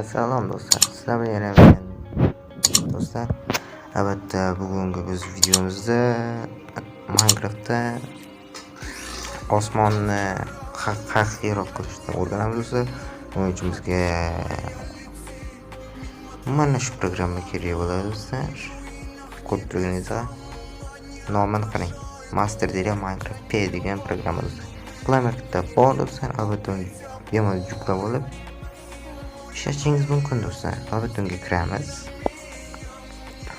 Salom do'stlar. Sizlar bilan yana men do'stlar. Albatta bugungi biz videomizda Minecraftda osmonni haqiqiyroq qilishni o'rganamiz do'stlar. Buning uchun bizga mana shu programma kerak bo'ladi do'stlar. Ko'rib turganingizga nomini qarang. Master degan Minecraft P degan programma do'stlar. Play Marketda bor do'stlar. Albatta uni bemalol yuklab olib ishlashingiz mumkin do'stlar. Albatta unga kiramiz.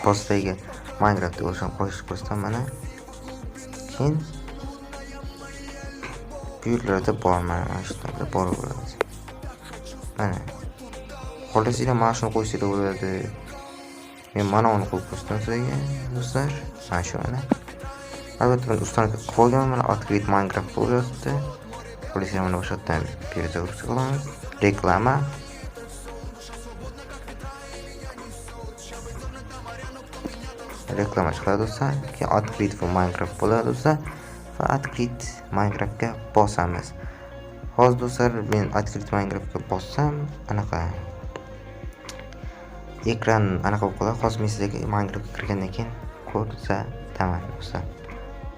Postaga Minecraft o'shan qo'yishdan mana keyin buyurlarda bor, mana shularda bor bo'ladi. Mana xohlasanglar mana shuni qo'ysanglar bo'ladi. Men mana uni qo'yib qo'ysam sizga do'stlar. Mana shu mana. Albatta men ustani qilib qo'yganman, mana Открыть Minecraft bo'lyapti. Xohlasanglar mana o'sha yerdan перезагрузка qilamiz. Reklama. Reklama chiqadi do'stlar. Keyin Открыть Minecraft bo'ladi do'stlar. Va Открыть Minecraftga bosamiz. Hozir do'stlar men Открыть Minecraftga bossam, anaqa ekran anaqa bo'lib qoladi. Hozir men sizga Minecraftga kirgandan keyin ko'rsataman do'stlar.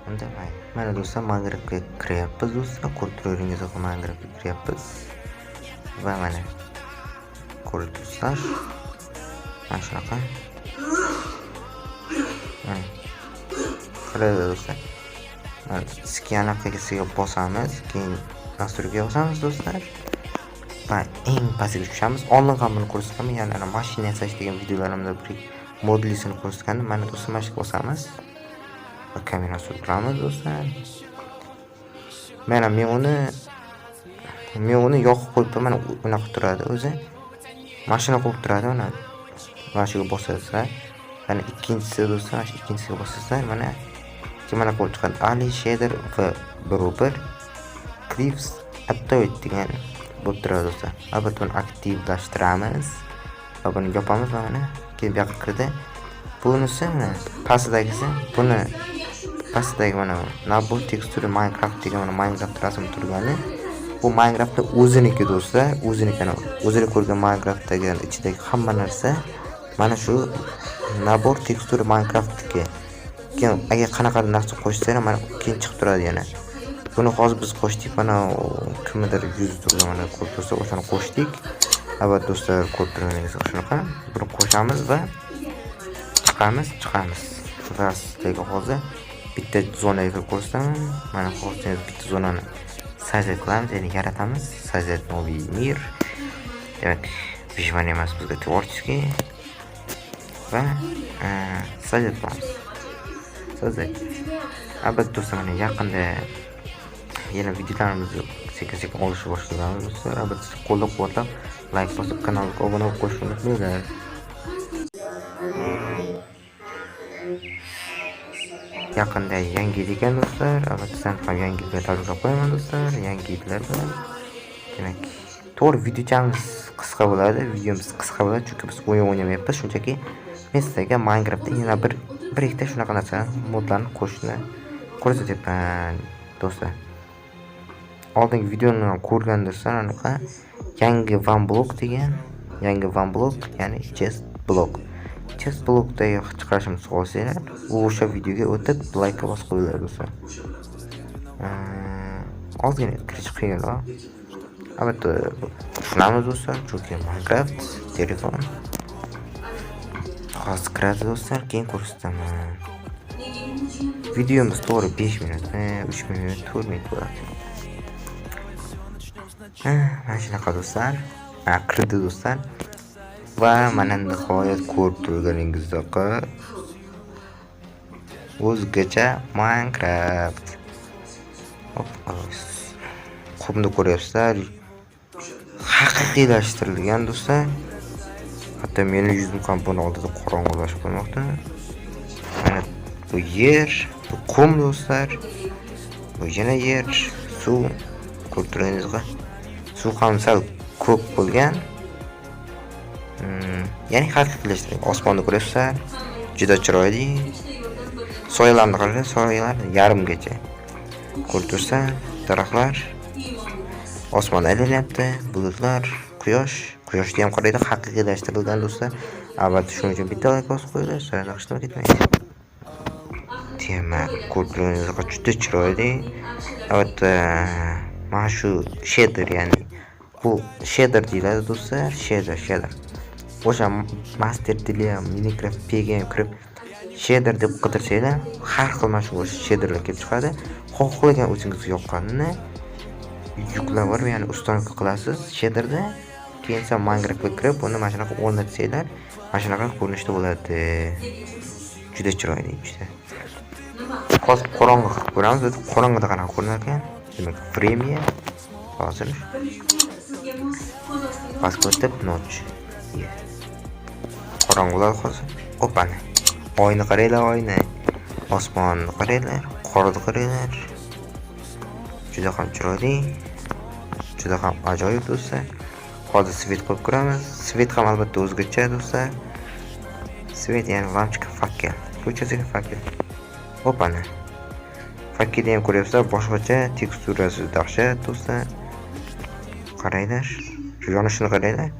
Unda mana do'stlar Minecraftga kiryapmiz do'stlar. Ko'rib turganingizdek Minecraftga kiryapmiz. Va mana ko'rib turibsizlar. Mana shunaqa. Qarang do'stlar. Mana anaqa bosamiz, keyin nasturga bosamiz do'stlar. Va eng pastga tushamiz. Oldin ham buni ko'rsatdim, ya'ni ana mashina yasash degan videolarimda bir modlisini ko'rsatgandim. Mana do'stlar mana shu bosamiz. Va kamerani surtiramiz do'stlar. Mana men uni yoqib qo'yibman. Mana unaqa turadi o'zi. Mashina qo'yib turadi mana. Mana shuga bosasizlar. Mana ikkinchisi do'stlar, mana shu ikkinchisiga bosasizlar. Mana mana qo'yib chiqadi. Ali Shader va Brober Clips Activate degan bo'lib turadi do'stlar. Albatta buni aktivlashtiramiz. Va buni yopamiz va mana keyin bu yoqqa kirdi. Bunisi mana pastdagisi, buni pastdagi mana nabor tekstura Minecraft degan mana Minecraft rasmi turgani. Bu Minecraftda o'ziniki do'stlar, o'zinikini ko'rgan Minecraftdagi ichidagi hamma narsa mana shu nabor tekstura Minecraftniki. Keyin agar qanaqadir narsa qo'shsanglar mana keyin chiqib turadi yana. Buni hozir biz qo'shdik, mana kimdir 100 turgan mana ko'rib tursa o'shani qo'shdik. Albatta do'stlar ko'rib turganingizdek shunaqa. Buni qo'shamiz va chiqamiz. Va sizlarga hozir bitta zonaga ko'rsataman. Mana hozir bitta zonani sozdать qilamiz, ya'ni yaratamiz. Sozdать новый мир. Demak, vijman emas bizga tворческий. Va sozdать qilamiz. Sozdать. Albatta do'stlar mana yaqinda yana videolarimizni sekin-sekin olishni boshlaymiz do'stlar. Albatta qo'llab-quvvatlab, like bosib, kanalga obuna bo'lib qo'yishni unutmanglar. Yaqinda yangi ekan do'stlar. Albatta sizlarni ham yangiga tabriklab qo'yaman do'stlar. Yangi yillar bilan. Demak, to'g'ri videochamiz qisqa bo'ladi. Videomiz qisqa bo'ladi chunki biz o'yin o'ynamayapmiz. Shunchaki men sizlarga Minecraftda yana bir ikkita shunaqa narsa modlarni qo'shishni ko'rsatyapman do'stlar. Oldingi videoni ko'rgandirsiz, anaqa yangi OneBlock degan, yangi OneBlock, ya'ni chest block. Chest blockdagi chiqarishimizni xohlasanglar, o'sha videoga o'tib like bosib qo'yinglar do'stlar. Ozgina kirish qiyinroq. Albatta tushunamiz do'stlar, chunki Minecraft telefon. Hozir kiradi do'stlar, keyin ko'rsataman. Videomiz to'g'ri 5 minut, 3 minut, 4 minut bo'ladi. Mana shunaqa do'stlar. Kirdi do'stlar. Va mana nihoyat ko'rib turganingizdek o'zgacha Minecraft. Qumni ko'ryapsizlar. Haqiqiylashtirilgan do'stlar. Hatto meni yuzim ham buni oldida qorong'ulashib qolmoqda. Mana bu yer, bu qum do'stlar. Bu yana yer, suv. Ko'rib turganingizdek suv ham sal ko'p bo'lgan. Ya'ni haqiqiylashtirilgan. Osmonni ko'ryapsizlar. Juda chiroyli. Soyalarni qarang, soyalar yarimgacha. Ko'rib tursa, daraxtlar, osmon aylanyapti, bulutlar, quyosh Quyoshga ham qaraydi, haqiqiylashtirilgan do'stlar. Albatta shuning uchun bitta like bosib qo'yinglar, sizlarni ishtirok etmaydi. Demak, ko'rganingizdek juda chiroyli. Albatta mana shu shader, ya'ni bu shader deyiladi do'stlar, shader. O'sha master tili ham Minecraft P'ga ham kirib shader deb qidirsanglar, har xil mana shu shaderlar kelib chiqadi. Xohlagan o'zingizga yoqqanini yuklab olib, ya'ni ustonaga qilasiz shaderda. Keyin esa Minecraftga kirib, uni mana shunaqa o'rnatsanglar, mana shunaqa ko'rinishda bo'ladi. Juda chiroyli juda. Hozir qorong'i qilib ko'ramiz. Qorong'ida qanaqa ko'rinar ekan? Demak, premium hozir paskotib notch. Qorong'ular hozir. Opani. Oyni qaranglar, oyni. Osmonni qaranglar, qorni qaranglar. Juda ham chiroyli. Juda ham ajoyib do'stlar. Hozir svet qo'yib ko'ramiz. Svet ham albatta o'zgacha do'stlar. Svet ya'ni lampochka fakkel. Ko'chasiga fakkel. Opani. Fakkelni ham ko'ryapsizlar, boshqacha teksturasi dahshat do'stlar. Qaranglar. Shu yonishini qaranglar.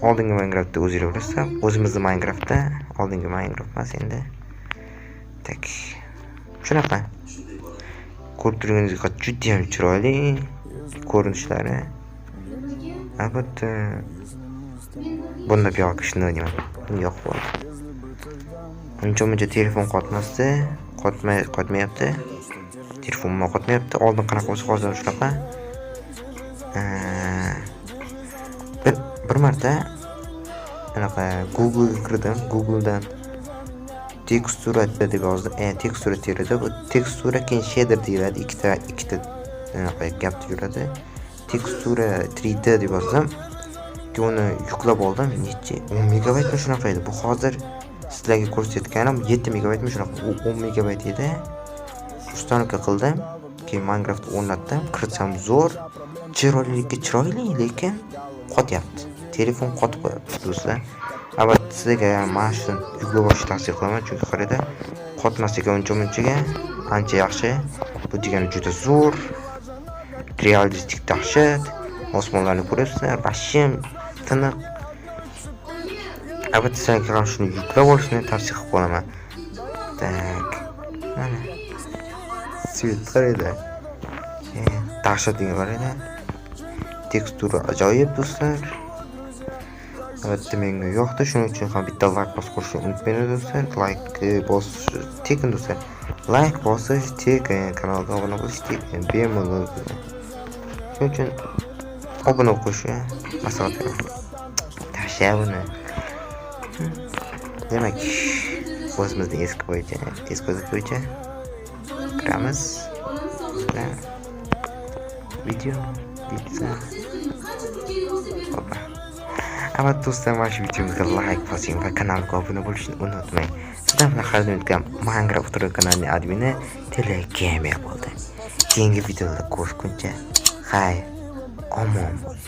Oldingi Minecraftda o'zinglar bilasizlar, o'zimizning Minecraftda, oldingi Minecraft emas endi. Tak. Shunaqa. Ko'rib turganingizdek juda ham chiroyli ko'rinishlari. Albatta bunda bu yoqqa shuni deyman. Yo'q bo'ldi. Uncha telefon qotmayapti. Telefonim qotmayapti. Oldin qanaqa bo'lsa hozir shunaqa. Bir marta anaqa Google'ga kirdim. Google'dan tekstura deb yozdim. Tekstura teradi. Bu tekstura keyin shader deyiladi. Ikkita anaqa gap yuradi. Tekstura 3D deb yozdim. Uni yuklab oldim. Necha 10 megabaytmi shunaqa edi. Bu hozir sizlarga ko'rsatganim 7 megabaytmi shunaqa. U 10 megabayt edi. Ustonaga qildim. Keyin Minecraft o'rnatdim. Kiritsam zo'r. Chiroyli, lekin qotyapti. Telefon qotib qo'yapti do'stlar. Albatta sizga mana shuni yuklab olishni tavsiya qilaman, chunki qarayda qotmasligi uncha-munchaga ancha yaxshi. Bu degani juda zo'r. Realistik dahshat. Osmonlarni ko'ryapsizlar, vashim tiniq. Albatta sizga ham shuni yuklab olishni tavsiya qilib qolaman. Tak. Mana. Svet qarayda. Dahshatga qarayda. Tekstura ajoyib do'stlar. Albatta menga yoqdi, shuning uchun ham bitta like bosib qo'yishni unutmanglar do'stlar. Like bosish tekin do'stlar. Like bosish tekin, kanalga obuna bo'lish tekin, bemalol. Shuning uchun obuna qo'shishni maslahat beraman. Tashlab buni. Demak, o'zimizning eski bo'yicha kiramiz. Video bitsa. Albatta do'stlar, mana shu videomizga like bosing va kanalga obuna bo'lishni unutmang. Sizlar bilan har doim Minecraft kanalining admini Telegamer bo'ldi. Keyingi videoda ko'rishguncha xayr, omon bo'ling.